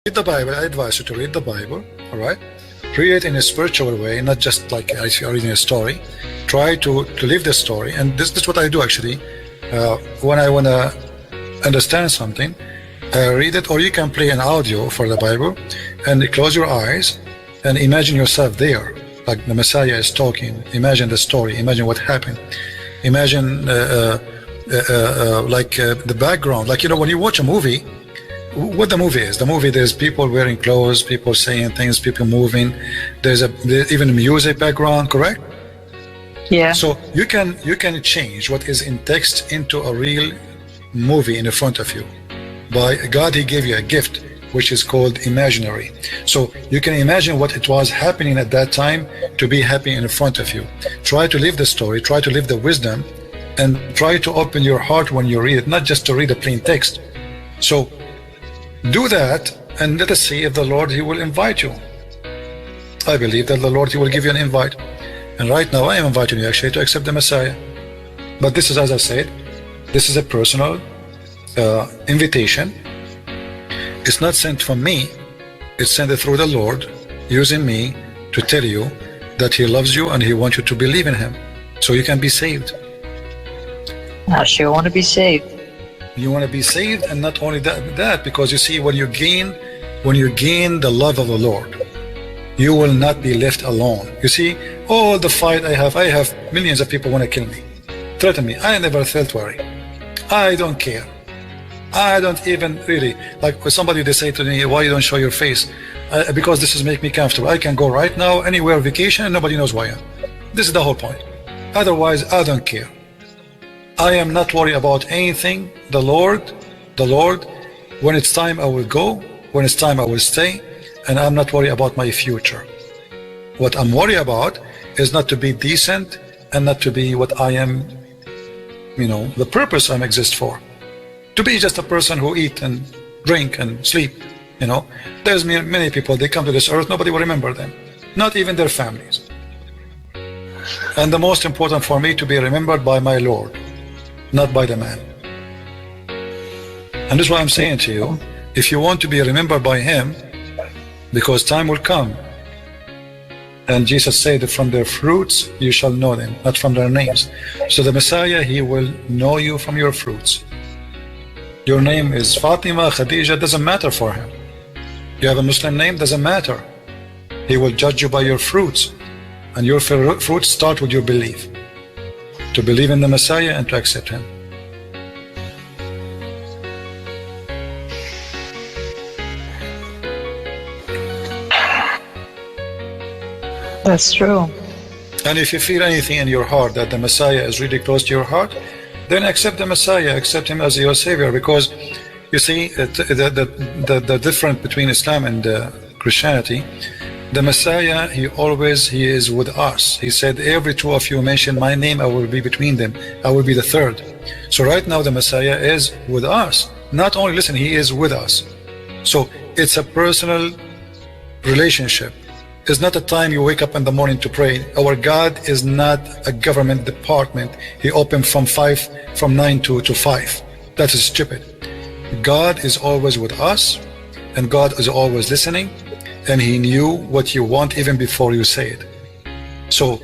read the Bible. I advise you to read the Bible, all right? Read it in a spiritual way, not just like if you're reading a story. Try to live the story. And this is what I do actually. When I want to understand something, read it, or you can play an audio for the Bible and close your eyes and imagine yourself there. Like the Messiah is talking. Imagine the story. Imagine what happened. Imagine the background. Like, you know, when you watch a movie, what the movie is. The movie, there's people wearing clothes, people saying things, people moving. There's even music background, correct? Yeah. So you can change what is in text into a real movie in front of you. By God, He gave you a gift, which is called imaginary. So you can imagine what it was happening at that time to be happy in front of you. Try to live the story, try to live the wisdom, and try to open your heart when you read it, not just to read a plain text. So do that, and let us see if the Lord, He will invite you. I believe that the Lord, He will give you an invite. And right now I am inviting you actually to accept the Messiah. But this is, as I said, this is a personal invitation. It's not sent from me, it's sent through the Lord using me to tell you that He loves you and He wants you to believe in Him so you can be saved. I sure want to be saved. You want to be saved, and not only that, because you see, when you gain the love of the Lord, you will not be left alone. You see, all the fight I have millions of people want to kill me, threaten me. I never felt worry. I don't care. I don't even really, like with somebody, they say to me, why you don't show your face? Because this is make me comfortable. I can go right now anywhere vacation and nobody knows why I am. This is the whole point. Otherwise, I don't care. I am not worried about anything. The Lord, when it's time I will go, when it's time I will stay, and I'm not worried about my future. What I'm worried about is not to be decent and not to be what I am, you know, the purpose I exist for. To be just a person who eat and drink and sleep, you know. There's many people, they come to this earth, nobody will remember them, not even their families. And the most important for me to be remembered by my Lord, not by the man. And this is why I'm saying to you, if you want to be remembered by Him, because time will come, and Jesus said that from their fruits you shall know them, not from their names. So the Messiah, He will know you from your fruits. Your name is Fatima, Khadija, doesn't matter for Him. You have a Muslim name, doesn't matter. He will judge you by your fruits, and your fruits start with your belief. To believe in the Messiah and to accept Him. That's true. And if you feel anything in your heart that the Messiah is really close to your heart, then accept the Messiah, accept Him as your Savior. Because you see, the difference between Islam and Christianity, the Messiah, He is with us. He said, every two of you mention my name, I will be between them. I will be the third. So right now the Messiah is with us. Not only, listen, He is with us. So it's a personal relationship. It's not a time you wake up in the morning to pray. Our God is not a government department. He opened from 9 to 5. That is stupid. God is always with us, and God is always listening, and He knew what you want even before you say it. So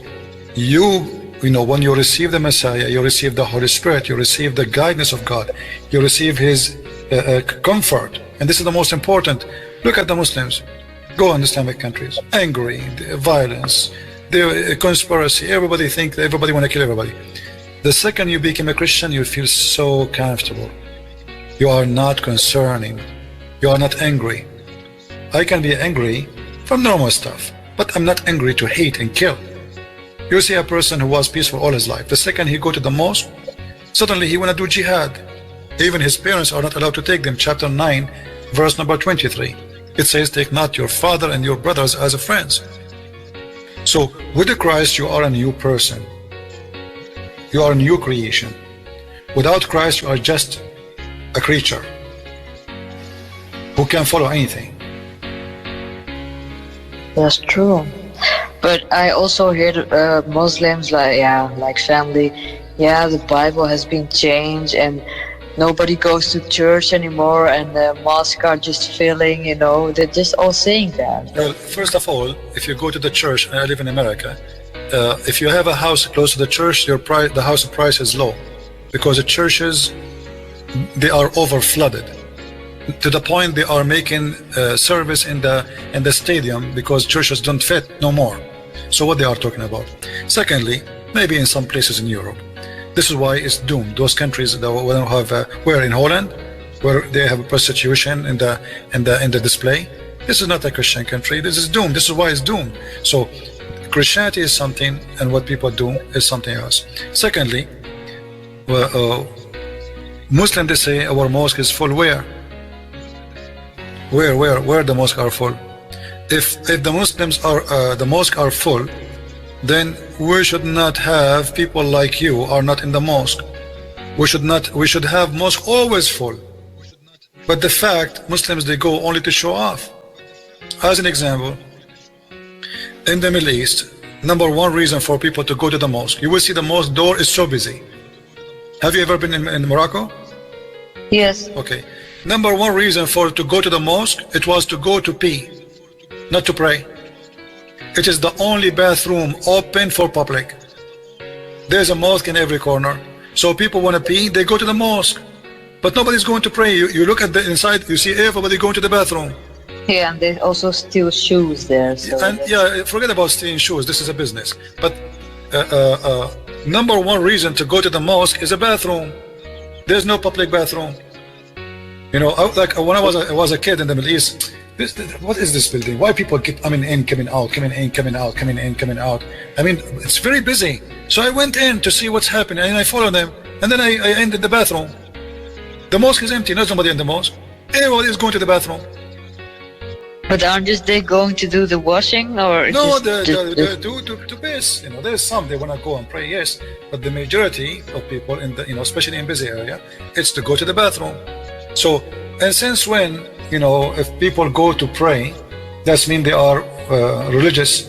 you know, when you receive the Messiah, you receive the Holy Spirit, you receive the guidance of God, you receive His comfort. And this is the most important. Look at the Muslims. Go in Islamic countries, angry, the violence, the conspiracy, everybody want to kill everybody. The second you become a Christian, you feel so comfortable. You are not concerning. You are not angry. I can be angry from normal stuff, but I'm not angry to hate and kill. You see a person who was peaceful all his life. The second he go to the mosque, suddenly he want to do jihad. Even his parents are not allowed to take them. Chapter 9, verse number 23. It says, take not your father and your brothers as friends. So with Christ, you are a new person. You are a new creation. Without Christ, you are just a creature who can follow anything. That's true. But I also hear Muslims like family, the Bible has been changed, and nobody goes to church anymore, and the mosques are just filling. You know, they're just all saying that. Well, first of all, if you go to the church, and I live in America, if you have a house close to the church, the house price is low, because the churches, they are over flooded to the point they are making service in the stadium because churches don't fit no more. So what they are talking about. Secondly, maybe in some places in Europe, this is why it's doomed. Those countries that have where in Holland, where they have prostitution in the display. This is not a Christian country. This is doomed. This is why it's doomed. So Christianity is something, and what people do is something else. Secondly, Muslims, they say our mosque is full. Where the mosques are full? If the Muslims are the mosques are full, then we should not have people like you are not in the mosque. We should have mosque always full. But the fact Muslims, they go only to show off. As an example, in the Middle East, number one reason for people to go to the mosque, you will see the mosque door is so busy. Have you ever been in Morocco? Yes. Okay. Number one reason to go to the mosque, it was to go to pee, not to pray. It is the only bathroom open for public. There's a mosque in every corner. So people want to pee, they go to the mosque. But nobody's going to pray. You look at the inside, you see everybody going to the bathroom. Yeah, and they also steal shoes there. So and yeah, forget about stealing shoes. This is a business. But number one reason to go to the mosque is a bathroom. There's no public bathroom. You know, like when I was a kid in the Middle East, what is this building? Why people keep coming in, coming out, coming in, coming out, coming in, coming out? I mean, it's very busy. So I went in to see what's happening, and I followed them, and then I ended the bathroom. The mosque is empty. There's nobody in the mosque. Everybody is going to the bathroom. But aren't just they going to do the washing, or no? just to piss. You know, there's some they want to go and pray, yes, but the majority of people in the, you know, especially in busy area, it's to go to the bathroom. So, and since when, you know, if people go to pray, that means they are religious.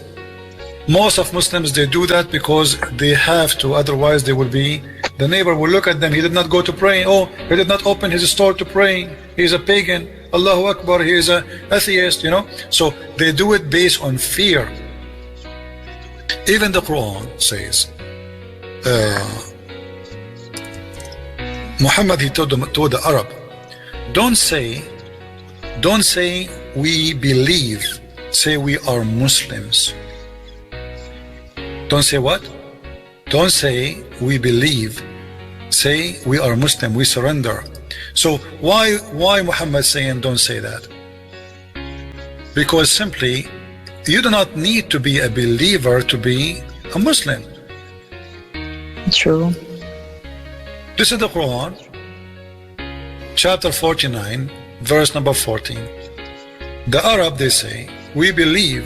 Most of Muslims, they do that because they have to, otherwise they will be, the neighbor will look at them, he did not go to pray, oh, he did not open his store to pray, he's a pagan, Allahu Akbar, he is an atheist, you know. So they do it based on fear. Even the Quran says, Muhammad, he told the Arab, don't say we believe, say we are Muslims. Don't say what? Don't say we believe, say we are Muslim, we surrender. So why Muhammad saying don't say that? Because simply you do not need to be a believer to be a Muslim. True. This is the Quran, chapter 49, verse number 14. The Arab, they say, we believe.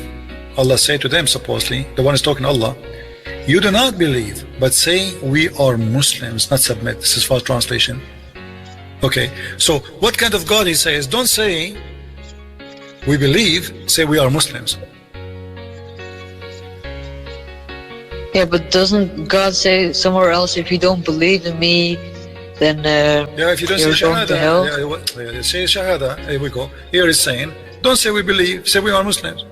Allah say to them, supposedly, the one is talking to Allah, you do not believe, but say we are Muslims, not submit. This is false translation. Okay, so what kind of God he says? Don't say we believe, say we are Muslims. Yeah, but doesn't God say somewhere else, if you don't believe in me, then yeah, if you don't say Shahada, say Shahada, here we go. Here is saying, don't say we believe, say we are Muslims.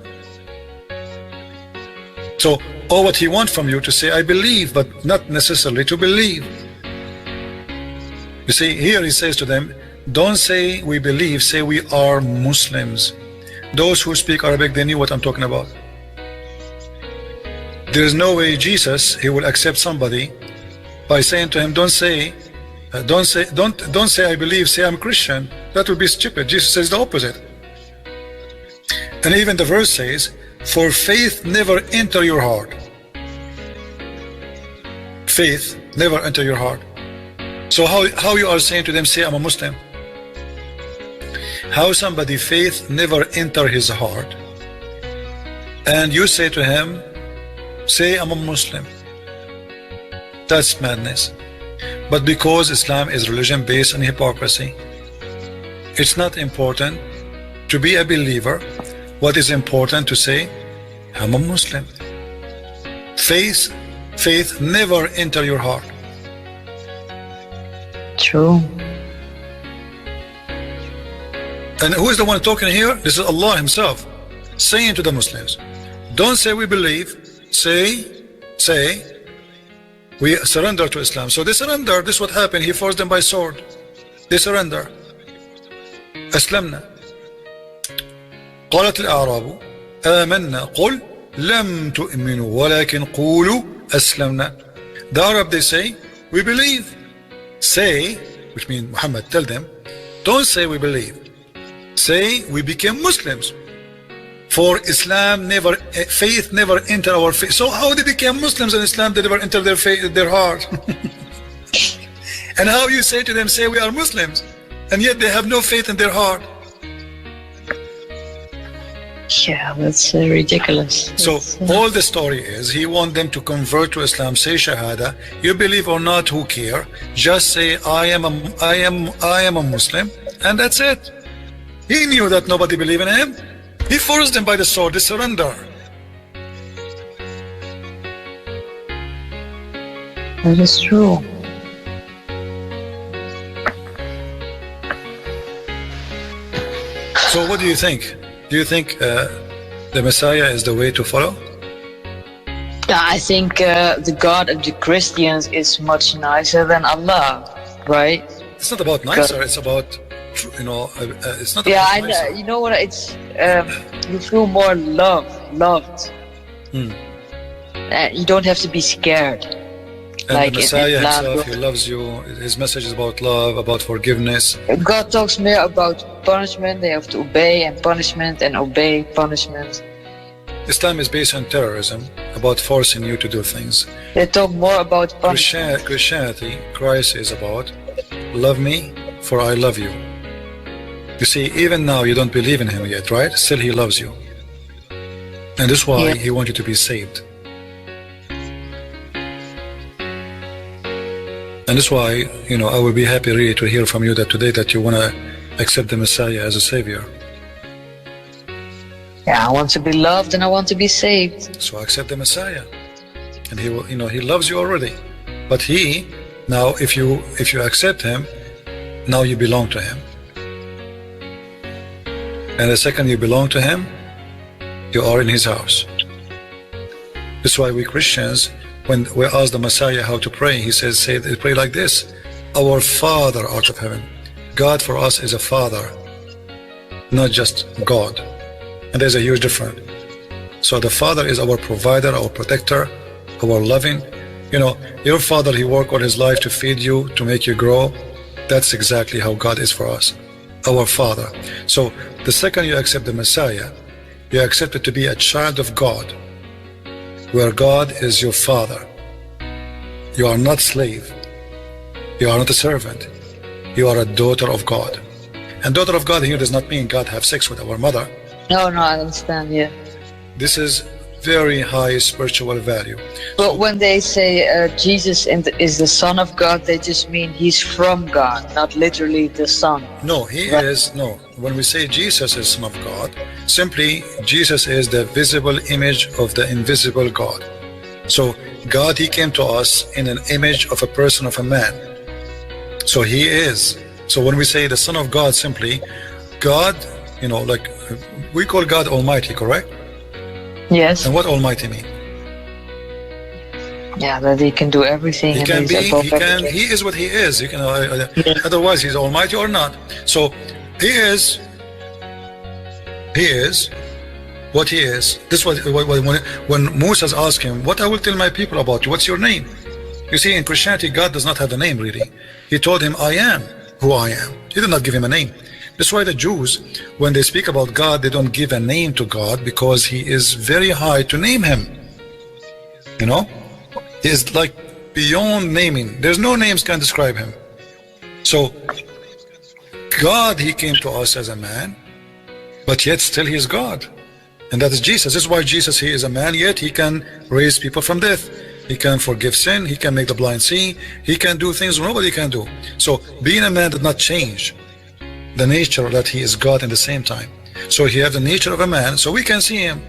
So, all what he wants from you to say, I believe, but not necessarily to believe. You see, here he says to them, don't say we believe, say we are Muslims. Those who speak Arabic, they knew what I'm talking about. There is no way Jesus, he will accept somebody by saying to him, don't say I believe, say I'm Christian. That would be stupid. Jesus says the opposite. And even the verse says, for faith never enter your heart. Faith never enter your heart. So how you are saying to them, say I'm a Muslim? How somebody faith never enter his heart, and you say to him, say I'm a Muslim? That's madness. But because Islam is religion based on hypocrisy, it's not important to be a believer. What is important to say, I'm a Muslim. Faith never enter your heart. True. And who is the one talking here? This is Allah himself saying to the Muslims, don't say we believe, say we surrender to Islam. So they surrender. This is what happened. He forced them by sword. They surrender. أسلمنا. قالت الأعراب آمنا قل لم تؤمنوا ولكن قولوا أسلمنا. The Arab, they say we believe. Say, which means Muhammad, tell them, don't say we believe. Say we became Muslims. For Islam never, faith never entered our faith. So how they became Muslims and Islam they never entered their faith, their heart? And how you say to them, say we are Muslims, and yet they have no faith in their heart? Yeah, that's ridiculous. So all the story is he want them to convert to Islam, say Shahada. You believe or not, who care? Just say I am a Muslim, and that's it. He knew that nobody believed in him. He forced them by the sword. They surrender. That is true. So what do you think? Do you think the Messiah is the way to follow? I think the God of the Christians is much nicer than Allah, right? It's not about nicer. It's about, you know, it's not. Yeah, about I know. nicer. You know what? It's you feel more loved. You don't have to be scared. And like the Messiah in himself, he loves you. His message is about love, about forgiveness. God talks more about punishment. They have to obey and punishment and obey punishment. Islam is based on terrorism, about forcing you to do things. They talk more about punishment. Christianity, Christ is about love me, for I love you. You see, even now you don't believe in him yet, right? Still he loves you. And that's why he wants you to be saved. And that's why, you know, I will be happy really to hear from you that today that you want to accept the Messiah as a savior. Yeah, I want to be loved and I want to be saved. So accept the Messiah, and he will, you know, he loves you already. But he, now if you accept him, now you belong to him. And the second you belong to him, you are in his house. That's why we Christians, when we ask the Messiah how to pray, he says, pray like this: Our Father art of heaven. God for us is a father, not just God. And there's a huge difference. So the Father is our provider, our protector, our loving. You know, your father, he worked all his life to feed you, to make you grow. That's exactly how God is for us, our Father. So the second you accept the Messiah, you accept it to be a child of God, where God is your father. You are not slave. You are not a servant. You are a daughter of God. And daughter of God here does not mean God have sex with our mother. No, I understand, yeah. This is very high spiritual value. But when they say Jesus is the Son of God, they just mean he's from God, not literally the Son. No, he is, no. When we say Jesus is Son of God, simply Jesus is the visible image of the invisible God. So God, he came to us in an image of a person, of a man. So he is. So when we say the Son of God, simply God, you know, like we call God Almighty, correct? Yes. And what Almighty mean? Yeah, that he can do everything. He and can he's be, above he can, everything. he is what he is. You can, otherwise he's Almighty or not. So he is what he is. This was when Moses asked him, what I will tell my people about you, what's your name? You see, in Christianity, God does not have a name really. He told him, I am who I am. He did not give him a name. That's why the Jews, when they speak about God, they don't give a name to God, because he is very high to name him. You know, he is like beyond naming. There's no names can describe him. So God, he came to us as a man, but yet still he is God. And that is Jesus. This is why Jesus, he is a man, yet he can raise people from death. He can forgive sin. He can make the blind see. He can do things nobody can do. So being a man did not change the nature that he is God at the same time. So he has the nature of a man, so we can see him.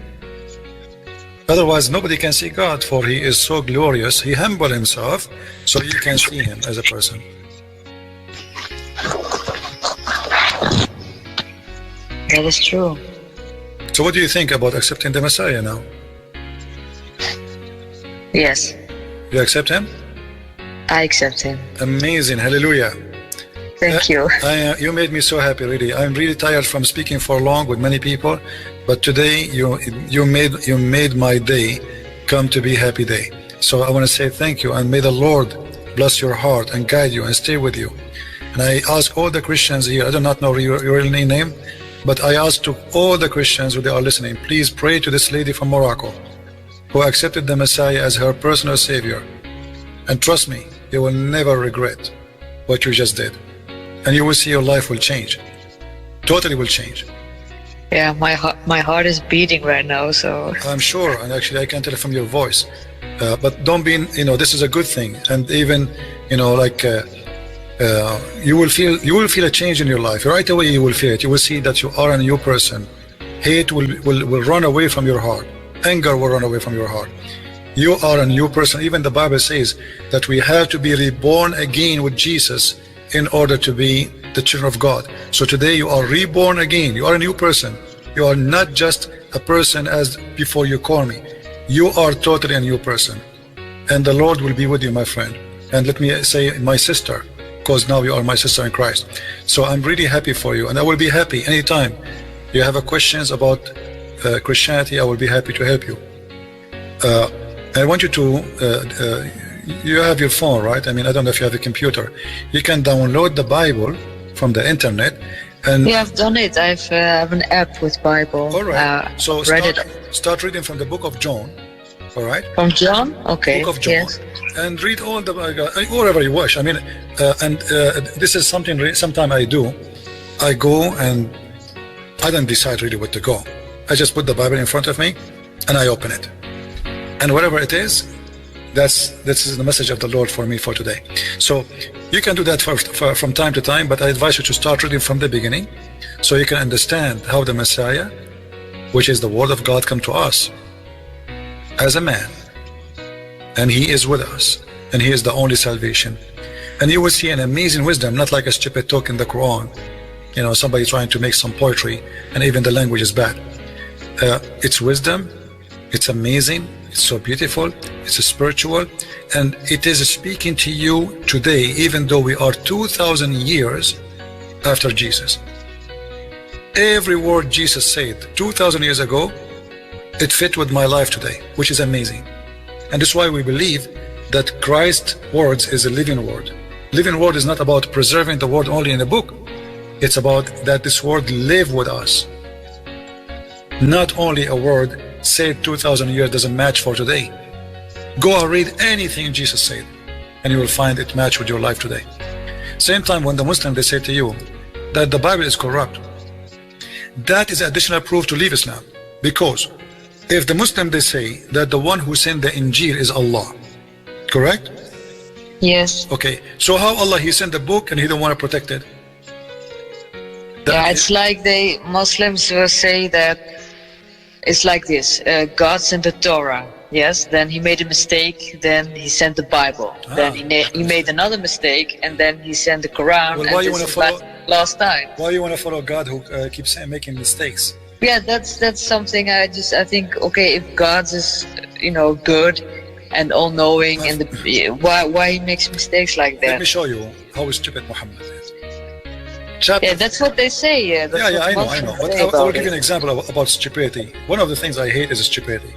Otherwise nobody can see God, for he is so glorious. He humbled himself so you can see him as a person. that is true. So what do you think about accepting the Messiah now? Yes, You accept him? I accept him. Amazing. Hallelujah. Thank you. You made me so happy, really. I'm really tired from speaking for long with many people, but today you made my day come to be happy day. So I want to say thank you, and may the Lord bless your heart and guide you and stay with you. And I ask all the Christians here, I do not know your real name, but I ask to all the Christians who they are listening, please pray to this lady from Morocco who accepted the Messiah as her personal savior. And trust me, you will never regret what you just did. And you will see your life will change. Totally will change. Yeah, my heart is beating right now, so. I'm sure, and actually I can tell it from your voice. But don't be, this is a good thing. And even, like, you will feel a change in your life. Right away you will feel it. You will see that you are a new person. Hate will run away from your heart. Anger will run away from your heart. You are a new person. Even the Bible says that we have to be reborn again with Jesus in order to be the children of God. So today you are reborn again. You are a new person. You are not just a person as before you call me. You are totally a new person. And the Lord will be with you, my friend. And let me say my sister, because now you are my sister in Christ. So I'm really happy for you, and I will be happy anytime you have questions about Christianity. I will be happy to help you. I want you to, you have your phone, right? I mean, I don't know if you have a computer. You can download the Bible from the internet. And yeah, I've done it. I have an app with Bible. All right. So read start reading from the book of John. All right. From John? Okay. Book of John. Yes. And read all the wherever you wish. I mean, this is something. Sometime I do. I go and I don't decide really what to go. I just put the Bible in front of me and I open it. And whatever it is, this is the message of the Lord for me for today. So you can do that from time to time, but I advise you to start reading from the beginning so you can understand how the Messiah, which is the Word of God, come to us as a man. And he is with us, and he is the only salvation. And you will see an amazing wisdom, not like a stupid talk in the Quran, somebody trying to make some poetry, and even the language is bad. It's wisdom, it's amazing, it's so beautiful, it's spiritual, and it is speaking to you today, even though we are 2,000 years after Jesus. Every word Jesus said 2,000 years ago, it fit with my life today, which is amazing. And that's why we believe that Christ's words is a living word. Living word is not about preserving the word only in a book. It's about that this word live with us. Not only a word said 2,000 years doesn't match for today. Go and read anything Jesus said, and you will find it match with your life today. Same time when the Muslim, they say to you that the Bible is corrupt. That is additional proof to leave Islam. Because if the Muslim, they say that the one who sent the Injil is Allah, correct? Yes. Okay, so how Allah, he sent the book and he don't want to protect it? Yeah, it's like Muslims will say that it's like this, God sent the Torah, yes, then he made a mistake, then he sent the Bible, then he made another mistake, and then he sent the Quran. Well, why you want to follow last time? Why you want to follow God who keeps making mistakes? Yeah, that's something I think, okay, if God is good and all-knowing, and why he makes mistakes like that? Let me show you how stupid Muhammad is. Yeah, that's what they say. Yeah, I know. But I will give you an example about stupidity. One of the things I hate is stupidity.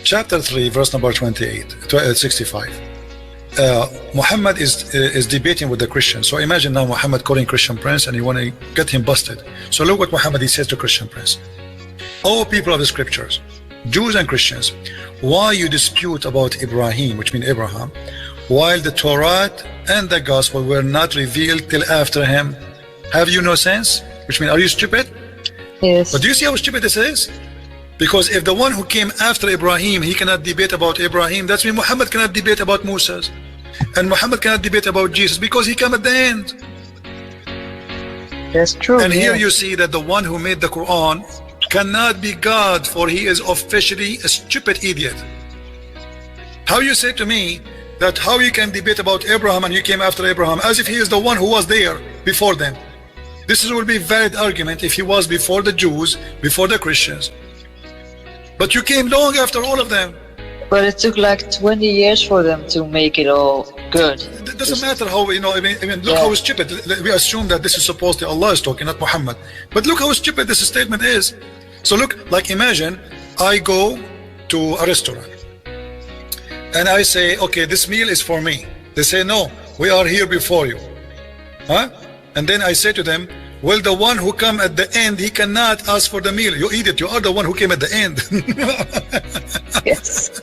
Chapter 3, verse number 65. Muhammad is debating with the Christians. So imagine now Muhammad calling Christian Prince, and you want to get him busted. So look what Muhammad, he says to Christian Prince. O people of the scriptures, Jews and Christians, why you dispute about Ibrahim, which means Abraham, while the Torah and the gospel were not revealed till after him? Have you no sense? Which means, are you stupid? Yes. But do you see how stupid this is? Because if the one who came after Ibrahim, he cannot debate about Ibrahim, that means Muhammad cannot debate about Moses. And Muhammad cannot debate about Jesus because he came at the end. That's true. And here you see that the one who made the Quran cannot be God, for he is officially a stupid idiot. How you say to me that how you can debate about Abraham and you came after Abraham, as if he is the one who was there before them? This will be valid argument if he was before the Jews, before the Christians. But you came long after all of them. But it took like 20 years for them to make it all good. It doesn't matter how, you know, I mean look how stupid. We assume that this is supposed to Allah is talking, not Muhammad. But look how stupid this statement is. So look, like imagine I go to a restaurant and I say, okay, this meal is for me. They say, no, we are here before you. Huh? And then I say to them, well, the one who come at the end, he cannot ask for the meal. You eat it. You are the one who came at the end. Yes.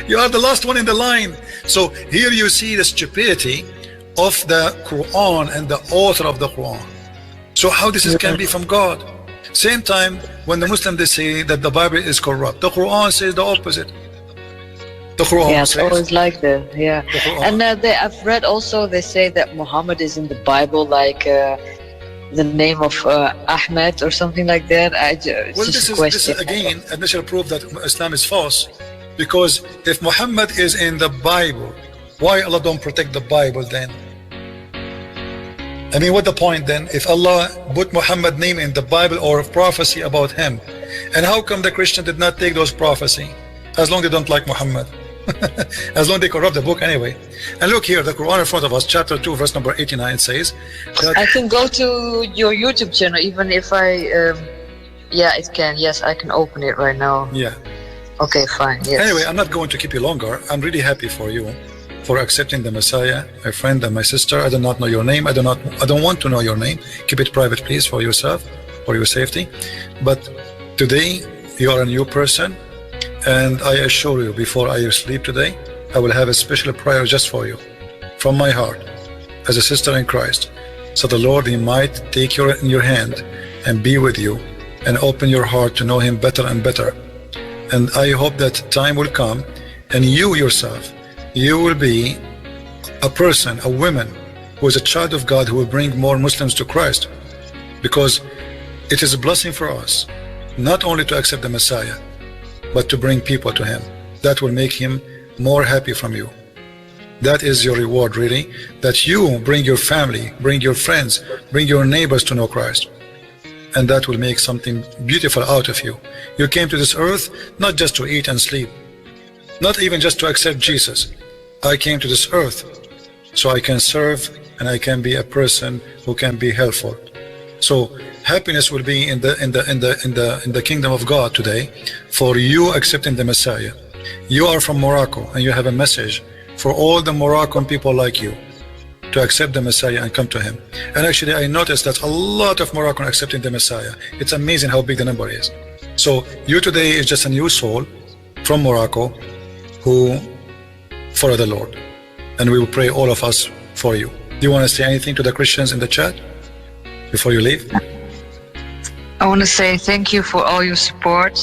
You are the last one in the line. So here you see the stupidity of the Quran and the author of the Quran. So how this can be from God? Same time when the Muslims they say that the Bible is corrupt, the Quran says the opposite. The Quran yeah, it's says, always like that. Yeah, and I've read also they say that Muhammad is in the Bible like the name of Ahmed or something like that. Well, this is again initial proof that Islam is false, because if Muhammad is in the Bible, why Allah don't protect the Bible then? I mean, what the point then? If Allah put Muhammad name in the Bible or prophecy about him, and how come the Christian did not take those prophecy? As long as they don't like Muhammad. As long as they corrupt the book anyway. And look here, the Quran in front of us, chapter 2, verse number 89 says that I can go to your YouTube channel even if I yeah, it can. Yes, I can open it right now. yeah. Okay, fine. Yes. Anyway, I'm not going to keep you longer. I'm really happy for you for accepting the Messiah, my friend and my sister. I do not know your name. I don't want to know your name. Keep it private, please, for yourself, for your safety. But today you are a new person, and I assure you, before I sleep today, I will have a special prayer just for you, from my heart, as a sister in Christ. So the Lord, He might take you in your hand and be with you and open your heart to know Him better and better. And I hope that time will come and you yourself, you will be a person, a woman who is a child of God, who will bring more Muslims to Christ. Because it is a blessing for us, not only to accept the Messiah, but to bring people to Him. That will make Him more happy from you. That is your reward, really, that you bring your family, bring your friends, bring your neighbors to know Christ. And that will make something beautiful out of you. You came to this earth not just to eat and sleep, not even just to accept Jesus. I came to this earth so I can serve and I can be a person who can be helpful. So happiness will be in the kingdom of God today for you accepting the Messiah. You are from Morocco and you have a message for all the Moroccan people like you to accept the Messiah and come to Him. And actually I noticed that a lot of Moroccan accepting the Messiah. It's amazing how big the number is. So you today is just a new soul from Morocco who follow the Lord. And we will pray, all of us, for you. Do you want to say anything to the Christians in the chat before you leave? I want to say thank you for all your support,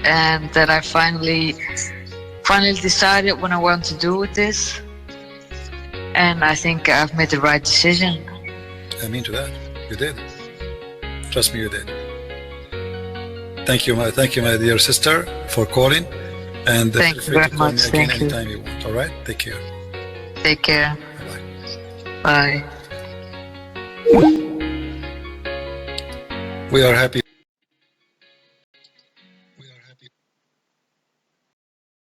and that I finally decided what I want to do with this. And I think I've made the right decision. I mean to that. You did. Trust me, you did. Thank you, my dear sister, for calling. And thank you very much. Again anytime you want. All right? Take care. Take care. Bye-bye. Bye. We are happy